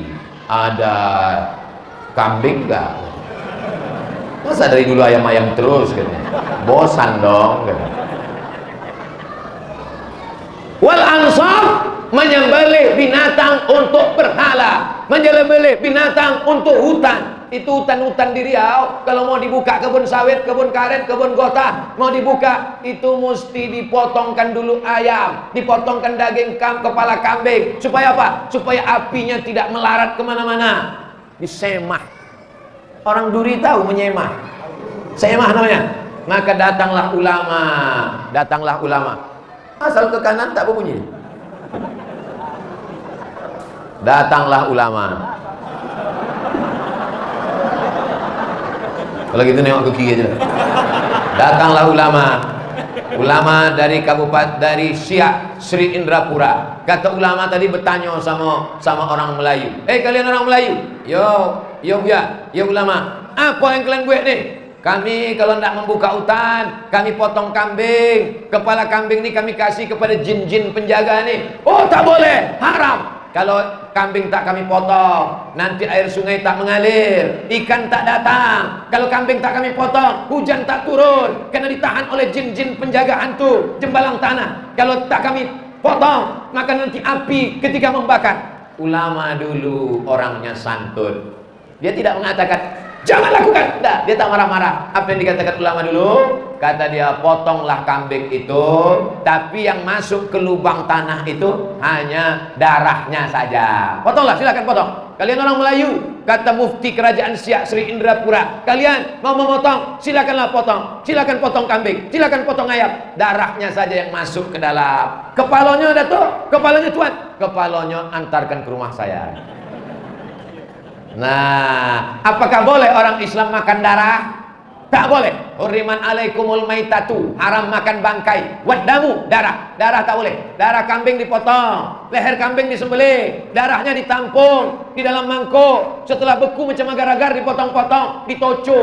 ada kambing enggak? Masa dari dulu ayam-ayam terus katanya? Bosan dong katanya. Wal ansab, menyembelih binatang untuk berhala, menyembelih binatang untuk hutan. Itu hutan-hutan di Riau, kalau mau dibuka kebun sawit, kebun karet, kebun gota, mau dibuka, itu mesti dipotongkan dulu ayam, dipotongkan daging kepala kambing. Supaya apa? Supaya apinya tidak melarat kemana-mana. Disemah. Orang Duri tahu menyemah. Semah namanya. Maka datanglah ulama, datanglah ulama. Asal ke kanan tak berbunyi. Datanglah ulama. Kalau gitu nengok ke kiri aja. Datanglah ulama. Ulama dari kabupaten, dari Siak Sri Indrapura. Kata ulama tadi bertanya sama orang Melayu. Kalian orang Melayu? Yo buya, yo ulama. Apa yang kalian buat nih? Kami kalau tidak membuka hutan, kami potong kambing. Kepala kambing ini kami kasih kepada jin-jin penjaga nih. Oh, tak boleh, haram. Kalau kambing tak kami potong, nanti air sungai tak mengalir, ikan tak datang. Kalau kambing tak kami potong, hujan tak turun, karena ditahan oleh jin-jin penjaga hantu jembalang tanah. Kalau tak kami potong, maka nanti api ketika membakar. Ulama dulu orangnya santun. Dia tidak mengatakan jangan lakukan. Tidak, dia tak marah-marah. Apa yang dikatakan ulama dulu? Kata dia, potonglah kambing itu, tapi yang masuk ke lubang tanah itu hanya darahnya saja. Potonglah, silakan potong. Kalian orang Melayu, kata mufti kerajaan Siak Sri Indrapura, kalian mau memotong, silakanlah potong. Silakan potong kambing, silakan potong ayam. Darahnya saja yang masuk ke dalam. Kepalanya Datuk, kepalanya Tuan. Kepalanya antarkan ke rumah saya. Nah, apakah boleh orang Islam makan darah? Tak boleh. Hurriman alaikumul maitatu, haram makan bangkai. Waddamu, darah. Darah tak boleh. Darah kambing dipotong, leher kambing disembelih, darahnya ditampung di dalam mangkuk. Setelah beku macam agar-agar dipotong-potong, ditoco.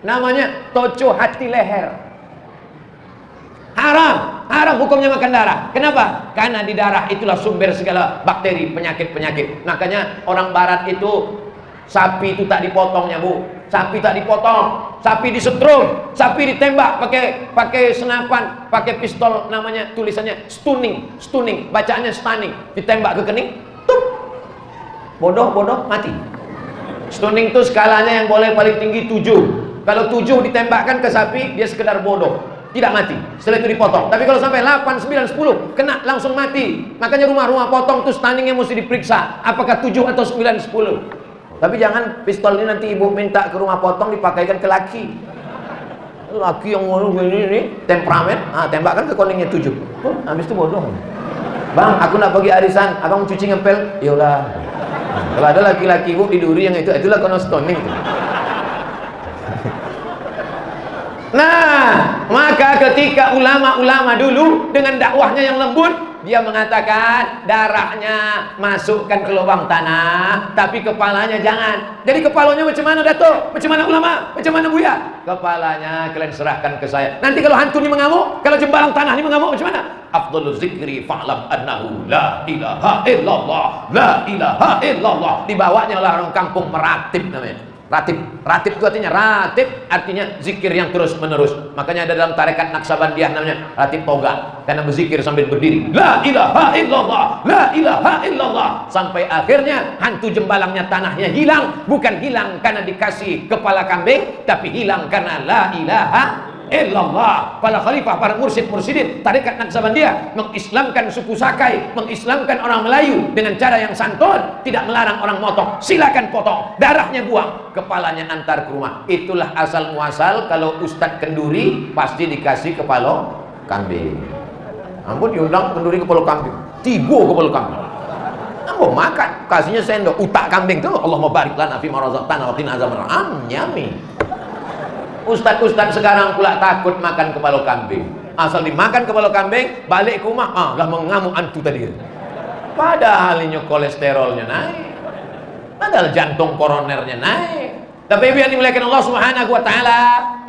Namanya toco hati leher. Haram hukumnya makan darah. Kenapa? Karena di darah itulah sumber segala bakteri, penyakit-penyakit. Makanya orang barat itu, sapi itu tak dipotongnya, Bu. Sapi tak dipotong, sapi disetrum, sapi ditembak pakai senapan, pakai pistol, namanya tulisannya stunning, bacaannya stunning, ditembak ke kening, tup, bodoh mati. Stunning itu skalanya yang boleh paling tinggi 7. Kalau 7 ditembakkan ke sapi, dia sekedar bodoh, tidak mati. Setelah itu dipotong. Tapi kalau sampai 8, 9, 10 kena langsung mati. Makanya rumah-rumah potong tuh stunningnya mesti diperiksa, apakah 7 atau 9, 10. Tapi jangan pistol ini nanti ibu minta ke rumah potong dipakaikan ke laki. Laki yang ini temperamen, tembakkan ke koningnya 7. Habis itu bodoh. Bang, aku nak pergi arisan, abang cuci ngepel. Yolah. Kalau ada laki-laki ibu di duri yang itulah kono stoning. Nah, maka ketika ulama-ulama dulu dengan dakwahnya yang lembut, dia mengatakan darahnya masukkan ke lubang tanah, tapi kepalanya jangan. Jadi kepalanya macam mana Datuk? Macam mana ulama? Macam mana Buya? Kepalanya kalian serahkan ke saya. Nanti kalau hantu ini mengamuk, kalau jembalang tanah ini mengamuk, macam mana? Afdhalul zikri fa'lam annahu la ilaha illallah, la ilaha illallah. Dibawanya oleh orang kampung meratib namanya. Ratib itu artinya zikir yang terus menerus. Makanya ada dalam tarekat Naksabandiyah namanya ratib toga, karena berzikir sambil berdiri, la ilaha illallah, la ilaha illallah, sampai akhirnya hantu jembalangnya tanahnya hilang. Bukan hilang karena dikasih kepala kambing, tapi hilang karena la ilaha illallah. Para khalifah, para mursyid-mursyidin tarekat Naksabandiyah mengislamkan suku Sakai, mengislamkan orang Melayu dengan cara yang santun, tidak melarang orang motong. Silakan potong, darahnya buang, kepalanya antar ke rumah. Itulah asal muasal kalau Ustadz kenduri pasti dikasih kepala kambing. Ampun, diundang kenduri kepala kambing, 3 kepala kambing. Ampun, makan, kasihnya sendok, utak kambing tuh. Allahumma barik lana fi ma razaqtana wa qina azabannar. Nyami. Ustadz sekarang pula takut makan kepala kambing. Asal dimakan kepala kambing, balik ke rumah, lah mengamuk antu tadi. Padahal ini kolesterolnya naik, padahal jantung koronernya naik. Tapi ibu yang dimuliakan Allah Subhanahu wa taala,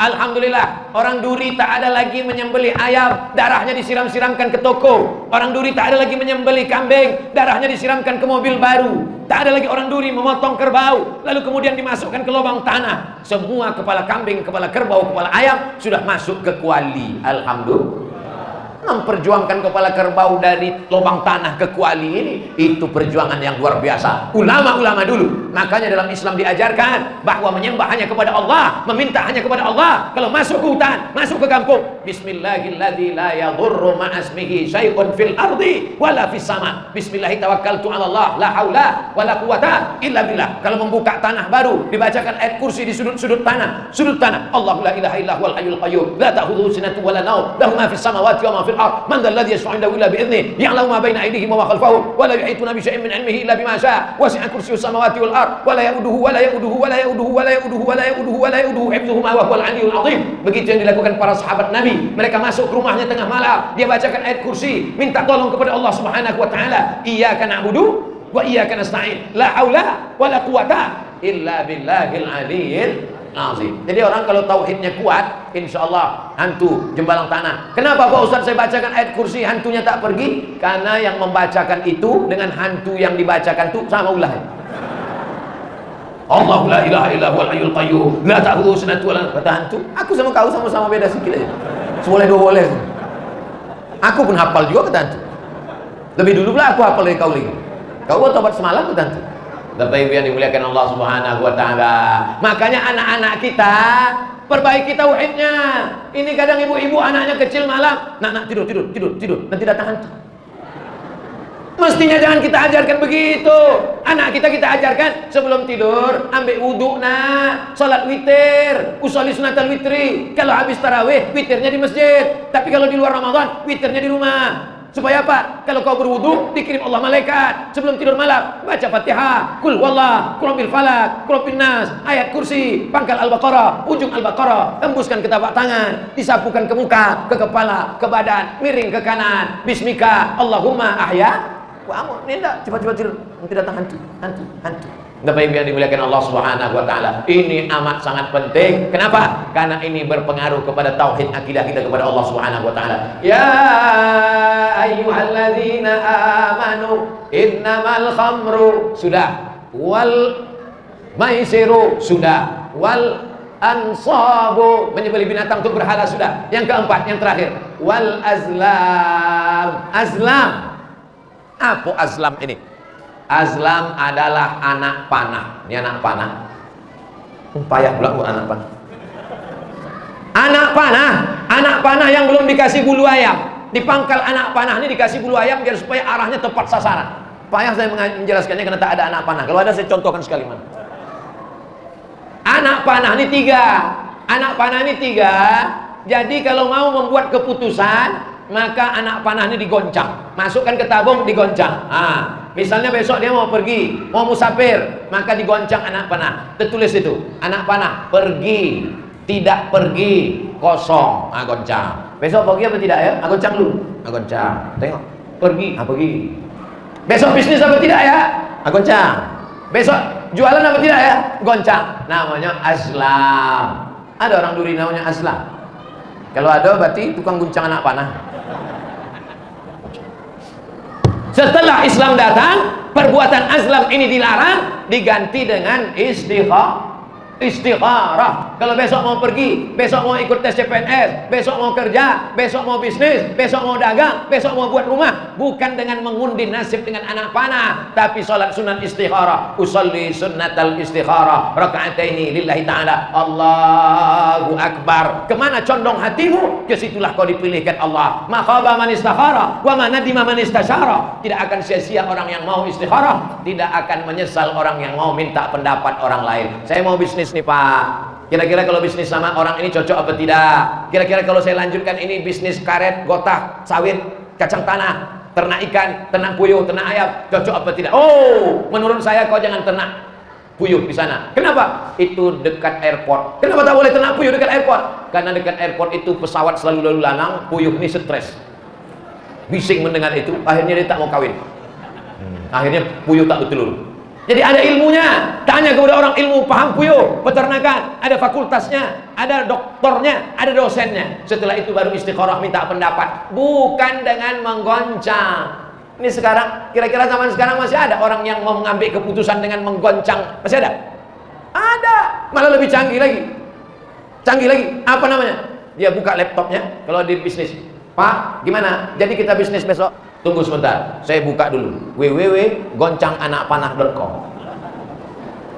alhamdulillah, orang Duri tak ada lagi menyembelih ayam, darahnya disiram-siramkan ke toko. Orang Duri tak ada lagi menyembelih kambing, darahnya disiramkan ke mobil baru. Tak ada lagi orang Duri memotong kerbau lalu kemudian dimasukkan ke lubang tanah. Semua kepala kambing, kepala kerbau, kepala ayam sudah masuk ke kuali. Alhamdulillah. memperjuangkan kepala kerbau dari lubang tanah ke kuali ini, itu perjuangan yang luar biasa. Ulama-ulama dulu, makanya dalam Islam diajarkan bahwa menyembah hanya kepada Allah, meminta hanya kepada Allah. Kalau masuk ke hutan, masuk ke kampung, bismillahilladzi la yadurru ma'asmihi syai'un fil ardi wala fis sama. Bismillahi tawakkaltu 'ala Allah, la haula wala quwata illa billah. Kalau membuka tanah baru, dibacakan ayat kursi di sudut-sudut tanah. Sudut tanah, Allahu la ilaha illa huwal hayyul qayyum, la ta'khudhuhu sinatun wala naum, lahu ma fis samawati wa ma fil ard, man dzal ladzi yashfa'u 'indahu illa bi idzni, ya'lamu ma baina aydihim wa ma khalfahum, wa la yuhituna bi syai'in min 'ilmihi illa bima syaa, wasi'a kursiyyuhu samawati wal ard, wa la ya'uduhu wa la ya'uduhu wa la ya'uduhu wa la ya'uduhu wa la ya'uduhu wa la ya'uduhu hifdzuhuma wa huwal 'aliyyul 'azim. Begitu yang dilakukan para sahabat Nabi. Mereka masuk ke rumahnya tengah malam, dia bacakan ayat kursi, minta tolong kepada Allah Subhanahu wa taala. Iyyaka na'budu wa iyyaka nasta'in, la haula wa la quwata illa billahil 'aliyyil azim. Jadi orang kalau tauhidnya kuat, insya Allah hantu jembalang tanah. Kenapa Pak Ustaz saya bacakan ayat kursi hantunya tak pergi? Karena yang membacakan itu dengan hantu yang dibacakan itu sama ulah. Allahu la ilaha illa huwal hayyul qayyum, la ta'khudhuhu sinatun wa la naum. Kata hantu, aku sama kau sama-sama beda sikit aja. Seboleh dua boleh. Aku pun hafal juga kata hantu. Lebih dulu pula aku hafal dari kau lagi. Kau buat tobat semalam kata hantu. Bapak Ibu yang dimuliakan Allah Subhanahu wa taala. Makanya anak-anak kita perbaiki tauhidnya. Ini kadang ibu-ibu anaknya kecil malam, nak tidur, nanti datang hantu. Mestinya jangan kita ajarkan begitu. Anak kita ajarkan sebelum tidur ambil wudhu nak, salat witir, usolli sunatal witri. Kalau habis tarawih witirnya di masjid. Tapi kalau di luar Ramadan witirnya di rumah. Supaya apa? Kalau kau berwudu, dikirim Allah malaikat sebelum tidur malam, baca Fatihah, Qul Huwallah, Qul Rabbil Falaq, Qul Rabbin Nas, ayat kursi, pangkal Al-Baqarah, ujung Al-Baqarah, tembuskan ke tapak tangan, disapukan ke muka, ke kepala, ke badan, miring ke kanan. Bismika Allahumma ahya wa amut. Ini enggak cepat-cepat tidur, nanti datang hantu. Bapak Ibu yang dimuliakan Allah Subhanahu wa taala, ini amat sangat penting. Kenapa? Karena ini berpengaruh kepada tauhid akidah kita kepada Allah Subhanahu wa taala. Ya ayyuhalladzina amanu innamal khamru sudah, wal maisiru sudah, wal ansabu menyembelih binatang untuk berhala sudah. Yang keempat, yang terakhir, wal azlam. Apa azlam ini? Azlam adalah anak panah. Ini anak panah. Payah pula buat anak panah. Anak panah yang belum dikasih bulu ayam. Di pangkal anak panah ini dikasih bulu ayam biar supaya arahnya tepat sasaran. Payah saya menjelaskannya karena tak ada anak panah. Kalau ada saya contohkan sekali mana. Anak panah ini tiga. Jadi kalau mau membuat keputusan, maka anak panah ini digoncang, masukkan ke tabung, digoncang. Misalnya besok dia mau pergi, mau musafir, maka digoncang anak panah. Tertulis itu, anak panah pergi, tidak pergi, kosong. Goncang. Besok pergi apa tidak ya? Goncang dulu. Goncang. Tengok, pergi, Besok bisnis apa tidak ya? Goncang. Besok jualan apa tidak ya? Goncang. Namanya azlam. Ada orang duri namanya azlam. Kalau ada berarti tukang guncang anak panah. Setelah Islam datang, perbuatan azlam ini dilarang, diganti dengan istikharah. Kalau besok mau pergi, besok mau ikut tes CPNS, besok mau kerja, besok mau bisnis, besok mau dagang, besok mau buat rumah, bukan dengan mengundi nasib dengan anak panah, tapi salat sunat istikharah. Usolli sunnatal istikharah raka'ataini lillahi ta'ala. Allahu akbar. Kemana condong hatimu, kesitulah kau dipilihkan Allah. Ma khaba man istakhara wa ma nadima man istasyara. Tidak akan sia-sia orang yang mau istikharah, tidak akan menyesal orang yang mau minta pendapat orang lain. Saya mau bisnis nih Pak, kira-kira kalau bisnis sama orang ini cocok apa tidak? Kira-kira kalau saya lanjutkan ini bisnis karet, gotak, sawit, kacang tanah, ternak ikan, ternak puyuh, ternak ayam, cocok apa tidak? Oh, menurut saya kau jangan ternak puyuh di sana. Kenapa? Itu dekat airport. Kenapa tak boleh ternak puyuh dekat airport? Karena dekat airport itu pesawat selalu lalu lalang, puyuh ini stres, bising mendengar itu, akhirnya dia tak mau kawin. Akhirnya puyuh tak bertelur. Jadi ada ilmunya, tanya kepada orang ilmu paham puyuh, peternakan, ada fakultasnya, ada doktornya, ada dosennya. Setelah itu baru istikharah minta pendapat, bukan dengan menggoncang. Ini sekarang, kira-kira zaman sekarang masih ada orang yang mau mengambil keputusan dengan menggoncang? Masih ada? Ada, malah lebih canggih lagi. Apa namanya? Dia buka laptopnya, kalau di bisnis, Pak, gimana? Jadi kita bisnis besok? Tunggu sebentar, saya buka dulu www.goncanganakpanah.com.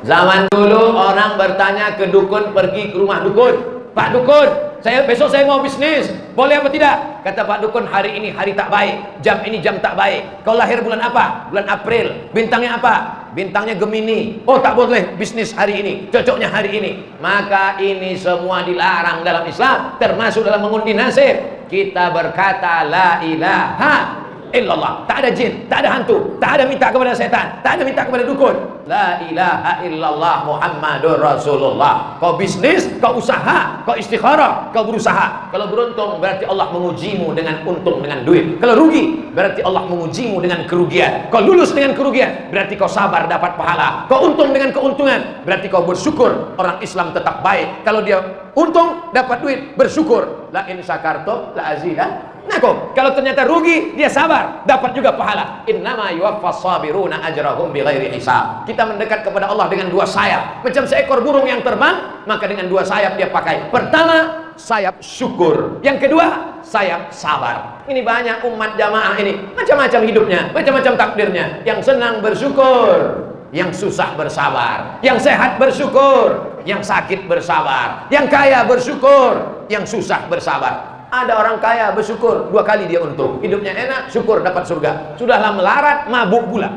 Zaman dulu orang bertanya ke dukun, pergi ke rumah dukun. Pak dukun, besok saya mau bisnis, boleh apa tidak? Kata Pak dukun, hari ini hari tak baik, jam ini jam tak baik. Kau lahir bulan apa? Bulan April. Bintangnya apa? Bintangnya Gemini. Oh, tak boleh bisnis hari ini, cocoknya hari ini. Maka ini semua dilarang dalam Islam, termasuk dalam mengundi nasib. Kita berkata la ilaha illallah. Tak ada jin, tak ada hantu, tak ada minta kepada setan, tak ada minta kepada dukun. La ilaha illallah Muhammadur Rasulullah. Kau bisnis, kau usaha, kau istikharah, kau berusaha. Kalau beruntung berarti Allah mengujimu dengan untung, dengan duit. Kalau rugi berarti Allah mengujimu dengan kerugian. Kau lulus dengan kerugian berarti kau sabar dapat pahala. Kau untung dengan keuntungan berarti kau bersyukur. Orang Islam tetap baik. Kalau dia untung dapat duit, bersyukur. La in syakartum la azidannakum. Kalau ternyata rugi, dia sabar, dapat juga pahala. Innama yuwaffas sabiruna ajrahum bighairi hisab. Kita mendekat kepada Allah dengan dua sayap, macam seekor burung yang terbang, maka dengan dua sayap dia pakai. Pertama, sayap syukur. Yang kedua, sayap sabar. Ini banyak umat jamaah ini, macam-macam hidupnya, macam-macam takdirnya. Yang senang bersyukur, yang susah bersabar, yang sehat bersyukur, yang sakit bersabar, yang kaya bersyukur, yang susah bersabar. Ada orang kaya bersyukur, 2 kali dia untung, hidupnya enak, syukur dapat surga. Sudahlah melarat, mabuk pula.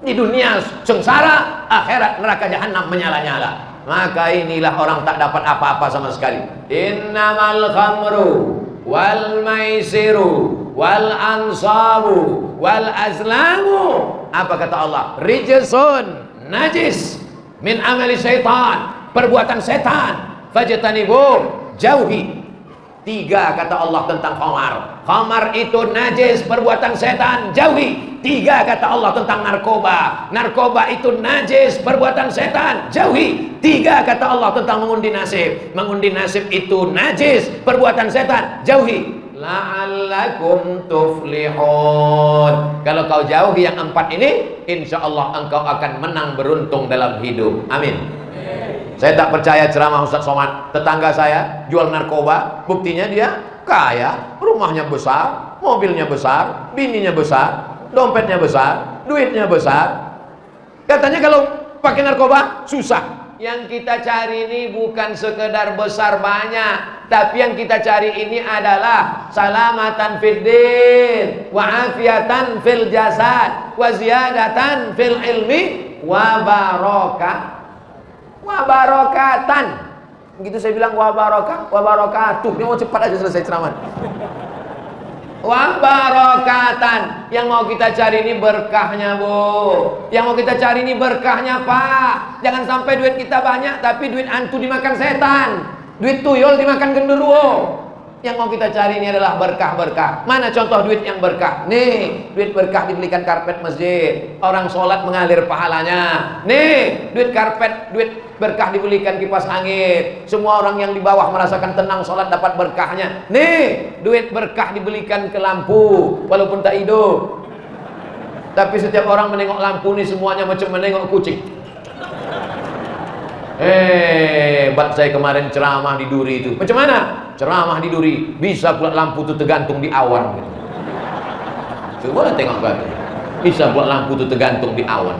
Di dunia sengsara, akhirat neraka jahanam menyala-nyala. Maka inilah orang tak dapat apa-apa sama sekali. Innamal khamru wal maisiru wal ansabu wal azlamu. Apa kata Allah? Rijsun, najis, min amali syaitan, perbuatan setan. Fajtanibu, jauhi. 3 kata Allah tentang khamar. Khamar itu najis, perbuatan setan, jauhi. 3 kata Allah tentang narkoba. Narkoba itu najis, perbuatan setan, jauhi. 3 kata Allah tentang mengundi nasib. Mengundi nasib itu najis, perbuatan setan, jauhi. La'allakum tuflihun. Kalau kau jauhi yang 4 ini, insya Allah engkau akan menang beruntung dalam hidup. Amin. Saya tak percaya ceramah Ustaz Somad. Tetangga saya jual narkoba, buktinya dia kaya, rumahnya besar, mobilnya besar, bininya besar, dompetnya besar, duitnya besar. Katanya kalau pakai narkoba susah. Yang kita cari ini bukan sekedar besar banyak, tapi yang kita cari ini adalah salamatan fid din, wa afiatan fil jasad, wa ziyadatan fil ilmi, wa barakatan. Begitu saya bilang wa barakatuh, dia mau cepat aja selesai ceramah. Wa barakatan. Yang mau kita cari ini berkahnya, Bu. Yang mau kita cari ini berkahnya, Pak. Jangan sampai duit kita banyak tapi duit hantu dimakan setan, duit tuyul dimakan genderuwo. Yang mau kita cari ini adalah berkah-berkah. Mana contoh duit yang berkah? Nih, duit berkah dibelikan karpet masjid, orang sholat mengalir pahalanya. Nih, duit karpet, duit berkah dibelikan kipas angin, semua orang yang di bawah merasakan tenang sholat dapat berkahnya. Nih, duit berkah dibelikan ke lampu, walaupun tak hidup. Tapi setiap orang menengok lampu ini semuanya macam menengok kucing. Hebat saya kemarin ceramah di Duri itu. Macam mana? Ceramah di Duri, bisa buat lampu itu tergantung di awan gitu. Coba tengok kan. Bisa buat lampu itu tergantung di awan.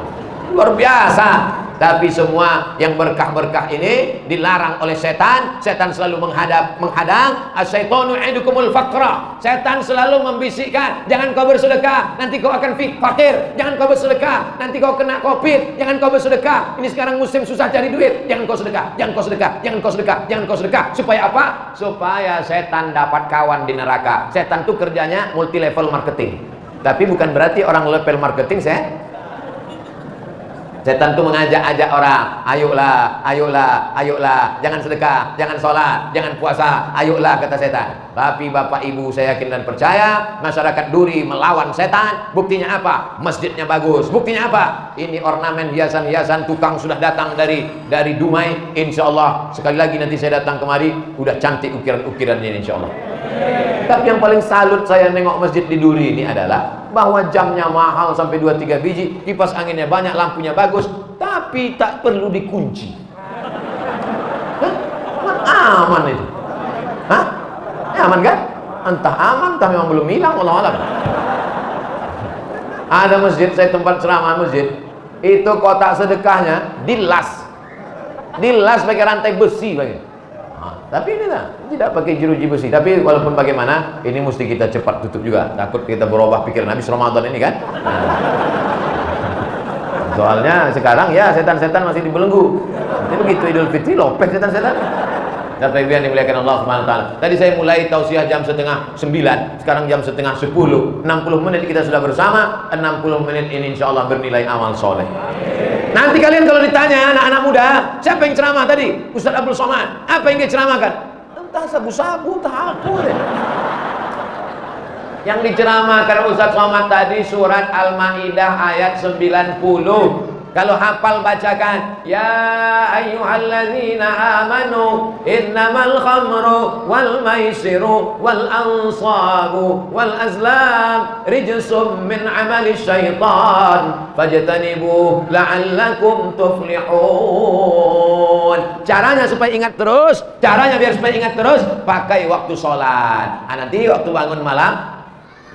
Luar biasa. Tapi semua yang berkah-berkah ini dilarang oleh setan. Setan selalu menghadang. Asyaitonu idukumul faqra. Setan selalu membisikkan, jangan kau bersedekah, nanti kau akan fakir. Jangan kau bersedekah, nanti kau kena Covid. Jangan kau bersedekah, ini sekarang musim susah cari duit. Jangan kau sedekah, jangan kau sedekah, jangan kau sedekah, jangan kau sedekah. Supaya apa? Supaya setan dapat kawan di neraka. Setan tuh kerjanya multi level marketing. Tapi bukan berarti orang level marketing setan tuh mengajak-ajak orang, ayolah, ayolah, ayolah, jangan sedekah, jangan sholat, jangan puasa, ayolah kata setan. Tapi Bapak Ibu saya yakin dan percaya, masyarakat Duri melawan setan. Buktinya apa? Masjidnya bagus. Buktinya apa? Ini ornamen hiasan-hiasan, tukang sudah datang dari Dumai. Insya Allah sekali lagi nanti saya datang kemari, udah cantik ukiran-ukirannya insya Allah. Tapi yang paling salut saya nengok masjid di Duri ini adalah bahwa jamnya mahal sampai 2-3 biji, kipas anginnya banyak, lampunya bagus, tapi tak perlu dikunci. Hah? Aman itu. Hah? Aman kan? entah aman, entah memang belum hilang, wallahu alam. Ada masjid, saya tempat ceramah masjid, itu kotak sedekahnya dilas pakai rantai besi pakai. Tapi ini tidak pakai jeruji besi. Tapi walaupun bagaimana, ini mesti kita cepat tutup juga. Takut kita berubah pikiran habis Ramadan ini kan. Soalnya sekarang ya setan-setan masih dibelenggu. Nanti begitu Idul Fitri lopek setan-setan. Bapak Ibu yang dimuliakan Allah Subhanahu wa taala. Tadi saya mulai tausiah jam 8:30, sekarang jam 9:30. 60 menit kita sudah bersama. 60 menit ini insyaallah bernilai amal soleh. Nanti kalian kalau ditanya anak-anak muda, siapa yang ceramah tadi? Ustaz Abdul Somad. Apa yang dia ceramahkan? Entah sabu-sabu, entah apa deh. Yang diceramahkan Ustaz Somad tadi surat Al-Maidah ayat 90. Kalau hafal bacakan, ya ayyuhalladzina amanu innamal khamru wal maisiru wal ansabu wal azlam rijsum min amali syaitan fajtanibu la'allakum tuflihun. Caranya supaya ingat terus, caranya biar supaya ingat terus, pakai waktu sholat. Nanti waktu bangun malam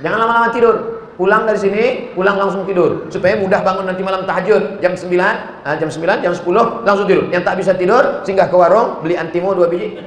jangan lama-lama tidur. Pulang dari sini, pulang langsung tidur supaya mudah bangun nanti malam tahajud jam 9, jam 10 langsung tidur. Yang tak bisa tidur, singgah ke warung, beli Antimo 2 biji.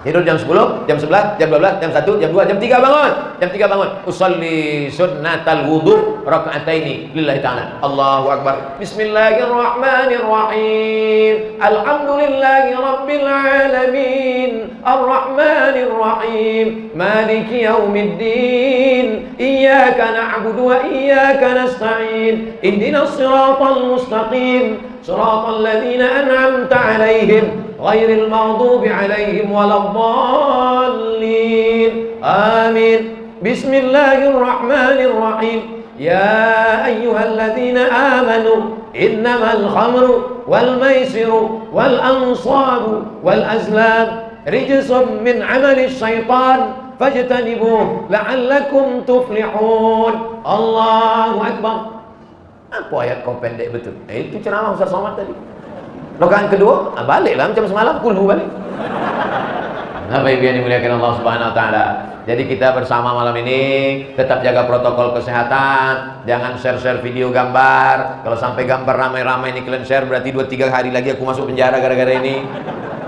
Tidur jam 10, jam 11, jam 12, jam 1, jam 2, jam 3 bangun. Jam 3 bangun. Usolli sunnatal wudu raka'ataini lillahi ta'ala. Allahu akbar. Bismillahirrahmanirrahim. Alhamdulillahi rabbil alamin. Arrahmanir rahim. Maliki yaumiddin. Iyyaka na'budu wa iyyaka nasta'in. Ihdinas siratal mustaqim. صراط الذين أنعمت عليهم غير المغضوب عليهم ولا الضالين آمين بسم الله الرحمن الرحيم يا أيها الذين آمنوا إنما الخمر والميسر والأنصاب والأزلام رجس من عمل الشيطان فاجتنبوه لعلكم تفلحون الله أكبر. Apa ayat kau pendek betul? Itu ceramah Ustaz Somad tadi. Rakaat kedua, baliklah macam semalam, kulhu balik. Bapak Ibu yang dimuliakan Allah Subhanahu wa taala. Jadi kita bersama malam ini tetap jaga protokol kesehatan, jangan share-share video gambar. Kalau sampai gambar ramai-ramai ini kalian share berarti 2-3 hari lagi aku masuk penjara gara-gara ini.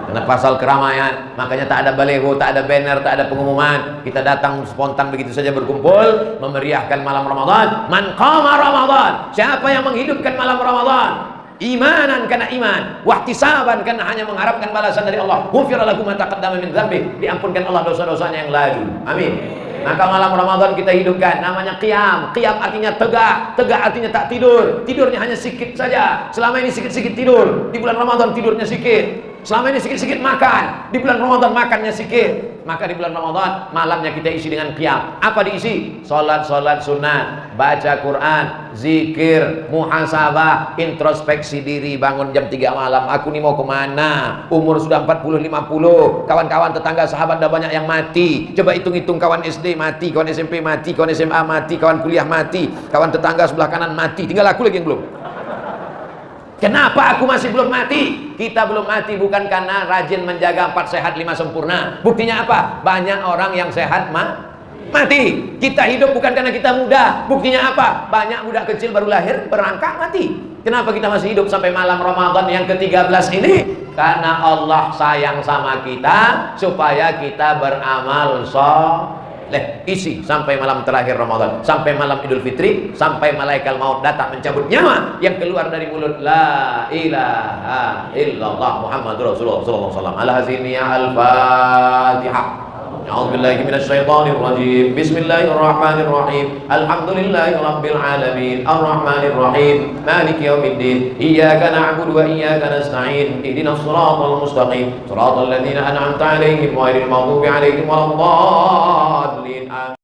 Karena pasal keramaian, makanya tak ada baliho, tak ada banner, tak ada pengumuman. Kita datang spontan begitu saja berkumpul, memeriahkan malam Ramadan. Man qama Ramadan, siapa yang menghidupkan malam Ramadan? Imanan karena iman, wahtisaban karena hanya mengharapkan balasan dari Allah. Ghufira lahu ma taqaddama min dzambi, diampunkan Allah dosa-dosanya yang lalu. Amin. Maka malam Ramadan kita hidupkan, namanya qiyam. Qiyam artinya tegak, tegak artinya tak tidur. Tidurnya hanya sedikit saja. Selama ini sikit-sikit tidur, di bulan Ramadan tidurnya sedikit. Selama ini sikit-sikit makan, di bulan Ramadan makannya sedikit. Maka di bulan Ramadan malamnya kita isi dengan qiyam. Apa diisi? Salat-salat sunat, baca Quran, zikir, muhasabah, introspeksi diri. Bangun jam 3 malam, aku nih mau kemana? Umur sudah 40-50, kawan-kawan tetangga sahabat dah banyak yang mati. Coba hitung-hitung, kawan SD mati, kawan SMP mati, kawan SMA mati, kawan kuliah mati, kawan tetangga sebelah kanan mati, tinggal aku lagi yang belum. Kenapa aku masih belum mati? Kita belum mati bukan karena rajin menjaga 4 sehat 5 sempurna. Buktinya apa? Banyak orang yang sehat mati. Kita hidup bukan karena kita muda. Buktinya apa? Banyak budak kecil baru lahir berangkat mati. Kenapa kita masih hidup sampai malam Ramadan yang ke-13 ini? Karena Allah sayang sama kita supaya kita beramal soleh. Isi sampai malam terakhir Ramadan, sampai malam Idul Fitri, sampai malaikat maut datang mencabut nyawa yang keluar dari mulut la ilaha illallah Muhammadur Rasulullah sallallahu alaihi wasallam. Al-haziniya al-Fatihah. A'udzubillahi minasyaitonir rajim. Bismillahirrahmanirrahim. Alhamdulillahi rabbil alamin. Arrahmanir rahim. Maliki yaumiddin. Iyyaka na'budu wa iyyaka nasta'in. Ihdinas siratal mustaqim. Siratal ladzina an'amta 'alaihim ghairil maghdubi 'alaihim waladdallin.